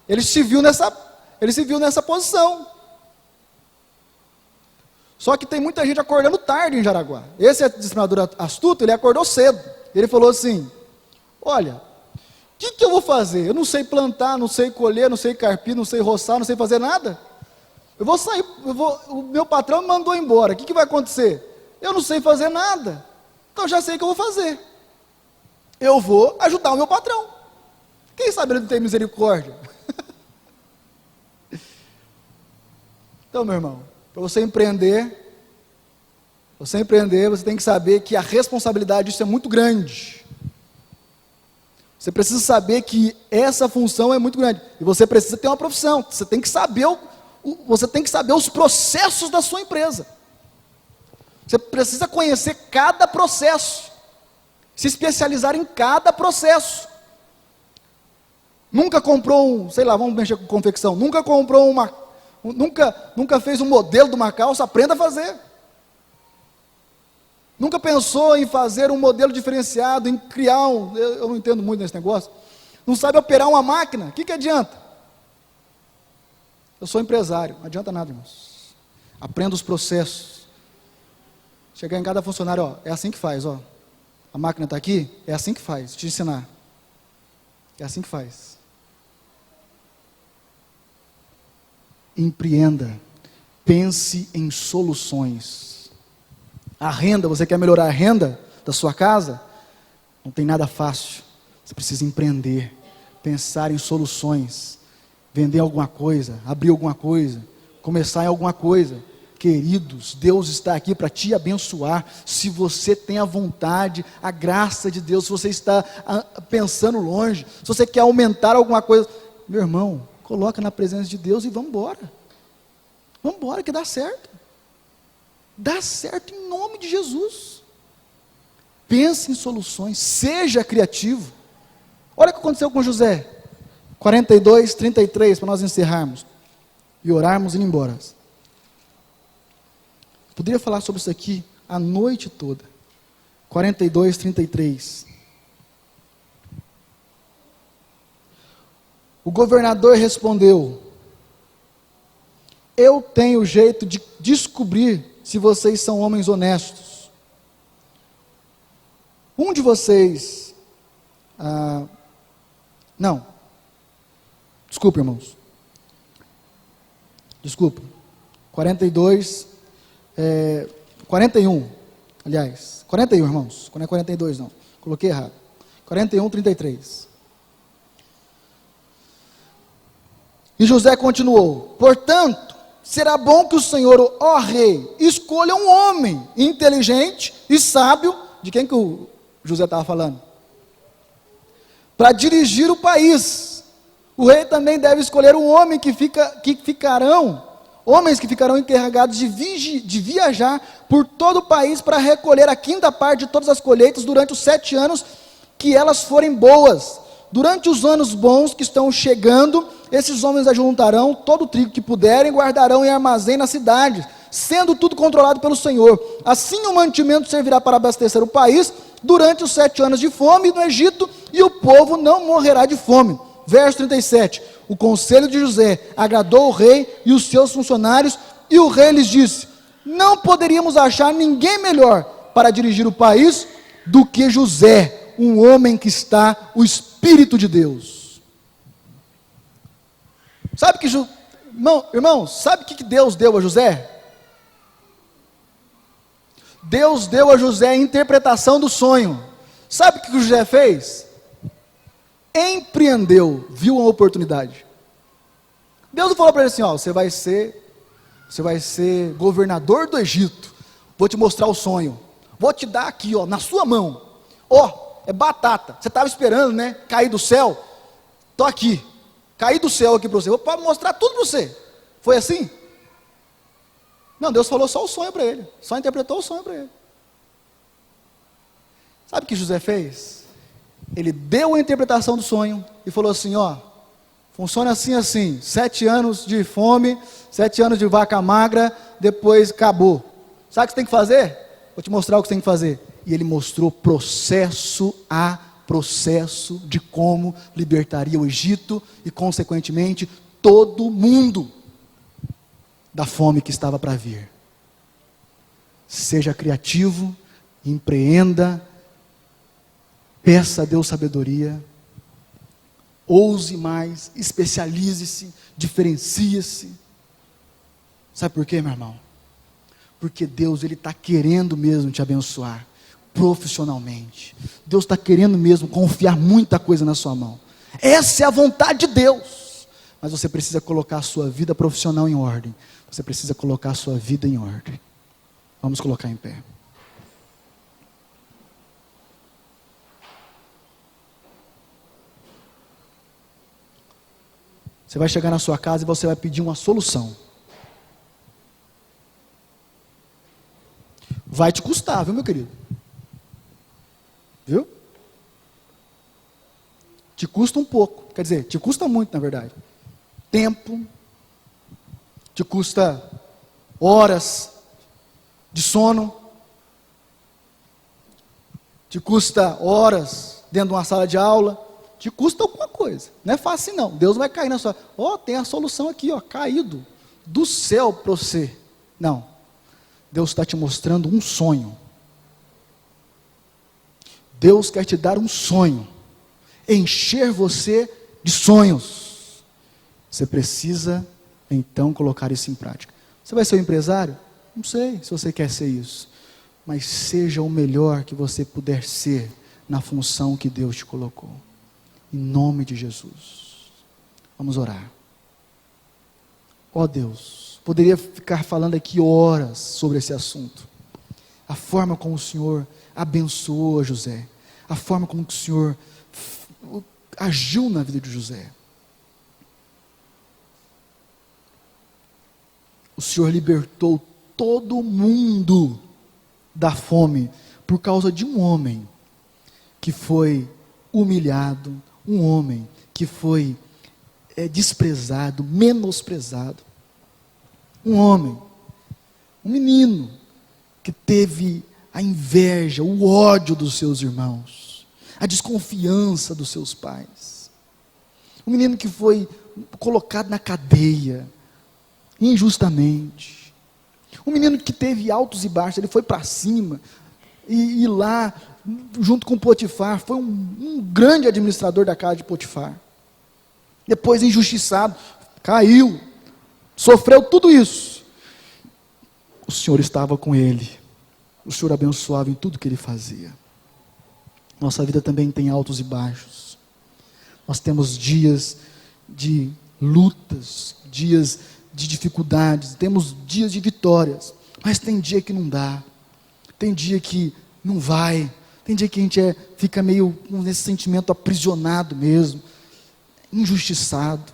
Ele se viu nessa posição. Só que tem muita gente acordando tarde em Jaraguá. Esse administrador astuto, ele acordou cedo. Ele falou assim: olha, o que eu vou fazer? Eu não sei plantar, não sei colher, não sei carpir, não sei roçar, não sei fazer nada. Eu vou sair, o meu patrão me mandou embora. O que vai acontecer? Eu não sei fazer nada. Então já sei o que eu vou fazer. Eu vou ajudar o meu patrão. Quem sabe ele não tem misericórdia? Então, meu irmão, para você empreender, você tem que saber que a responsabilidade disso é muito grande. Você precisa saber que essa função é muito grande. E você precisa ter uma profissão. Você tem que saber os processos da sua empresa. Você precisa conhecer cada processo, se especializar em cada processo. Nunca comprou vamos mexer com confecção, nunca fez um modelo de uma calça, aprenda a fazer. Nunca pensou em fazer um modelo diferenciado, em criar eu não entendo muito nesse negócio. Não sabe operar uma máquina, o que adianta? Eu sou empresário, não adianta nada, irmãos. Aprenda os processos. Chegar em cada funcionário, ó, é assim que faz, ó. A máquina está aqui, é assim que faz, vou te ensinar. É assim que faz. empreenda, pense em soluções. A renda, você quer melhorar a renda da sua casa? Não tem nada fácil. Você precisa empreender, pensar em soluções, vender alguma coisa, abrir alguma coisa, começar em alguma coisa. Queridos, Deus está aqui para te abençoar. Se você tem a vontade, a graça de Deus, se você está pensando longe, se você quer aumentar alguma coisa, meu irmão, coloca na presença de Deus e vamos embora. Vamos embora que dá certo. Dá certo em nome de Jesus. Pense em soluções, seja criativo. Olha o que aconteceu com José. 42, 33, para nós encerrarmos e orarmos e ir embora. Poderia falar sobre isso aqui a noite toda. 42, 33. O governador respondeu: eu tenho jeito de descobrir se vocês são homens honestos. Um de vocês, desculpa, irmãos. Desculpa. 42, 41, aliás, 41, irmãos. Não é 42, não. Coloquei errado. 41, 33. E José continuou: portanto, será bom que o Senhor, ó rei, escolha um homem inteligente e sábio. De quem que o José estava falando? Para dirigir o país. O rei também deve escolher um homem homens que ficarão encarregados de viajar por todo o país para recolher a quinta parte de todas as colheitas durante os 7 anos que elas forem boas. Durante os anos bons que estão chegando, esses homens ajuntarão todo o trigo que puderem e guardarão em armazém na cidade, sendo tudo controlado pelo Senhor. Assim o mantimento servirá para abastecer o país durante os 7 anos de fome no Egito, e o povo não morrerá de fome. Verso 37, o conselho de José agradou o rei e os seus funcionários, e o rei lhes disse: não poderíamos achar ninguém melhor para dirigir o país do que José, um homem que está o Espírito de Deus. Sabe que, irmãos, sabe o que Deus deu a José? Deus deu a José a interpretação do sonho. Sabe o que José fez? Empreendeu, viu uma oportunidade. Deus não falou para ele assim: ó, você vai ser governador do Egito, vou te mostrar o sonho, vou te dar aqui, ó, na sua mão, ó, é batata, você estava esperando, né, cair do céu, estou aqui, caí do céu aqui para você, vou mostrar tudo para você. Foi assim? Não, Deus falou só o sonho para ele, só interpretou o sonho para ele. Sabe o que José fez? Ele deu a interpretação do sonho e falou assim: ó, funciona assim, 7 anos de fome, 7 anos de vaca magra, depois acabou. Sabe o que você tem que fazer? Vou te mostrar o que você tem que fazer. E ele mostrou processo a processo de como libertaria o Egito e, consequentemente, todo mundo da fome que estava para vir. Seja criativo, empreenda, peça a Deus sabedoria, ouse mais, especialize-se, diferencie-se. Sabe por quê, meu irmão? Porque Deus, Ele está querendo mesmo te abençoar, profissionalmente. Deus está querendo mesmo confiar muita coisa na sua mão. Essa é a vontade de Deus. Mas você precisa colocar a sua vida profissional em ordem. Você precisa colocar a sua vida em ordem. Vamos colocar em pé. Você vai chegar na sua casa e você vai pedir uma solução. Vai te custar, viu, meu querido? Viu? Te custa um pouco. Quer dizer, te custa muito, na verdade. Tempo. Te custa horas de sono. Te custa horas dentro de uma sala de aula. Te custa alguma coisa, não é fácil não. Deus vai cair na sua, tem a solução aqui, caído do céu para você. Não, Deus está te mostrando um sonho. Deus quer te dar um sonho, encher você de sonhos. Você precisa então colocar isso em prática. Você vai ser um empresário? Não sei se você quer ser isso, mas seja o melhor que você puder ser na função que Deus te colocou. Em nome de Jesus. Vamos orar. Ó Deus, poderia ficar falando aqui horas sobre esse assunto. A forma como o Senhor abençoou José, a forma como o Senhor agiu na vida de José. O Senhor libertou todo mundo da fome por causa de um homem que foi humilhado, um homem que foi desprezado, menosprezado. Um homem, um menino que teve a inveja, o ódio dos seus irmãos, a desconfiança dos seus pais. Um menino que foi colocado na cadeia, injustamente. Um menino que teve altos e baixos, ele foi para cima, e lá, junto com Potifar, foi um grande administrador da casa de Potifar. Depois injustiçado, caiu, sofreu tudo isso. O Senhor estava com ele, o Senhor abençoava em tudo que ele fazia. Nossa vida também tem altos e baixos. Nós temos dias de lutas, dias de dificuldades, temos dias de vitórias, mas tem dia que não dá, tem dia que não vai, tem dia que a gente fica meio com esse sentimento aprisionado mesmo, injustiçado.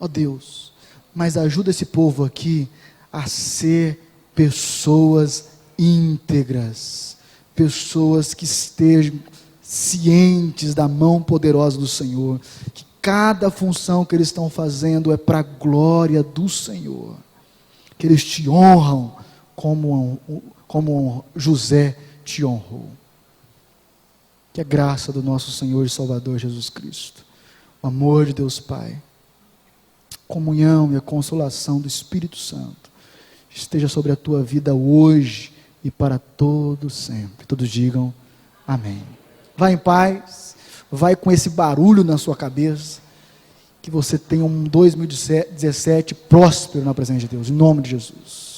Ó Deus, mas ajuda esse povo aqui a ser pessoas íntegras, pessoas que estejam cientes da mão poderosa do Senhor, que cada função que eles estão fazendo é para a glória do Senhor, que eles te honram como José te honrou. Que a graça do nosso Senhor e Salvador Jesus Cristo, o amor de Deus Pai, a comunhão e a consolação do Espírito Santo esteja sobre a tua vida hoje e para todo sempre. Todos digam amém. Vai em paz, vai com esse barulho na sua cabeça, que você tenha um 2017 próspero na presença de Deus, em nome de Jesus.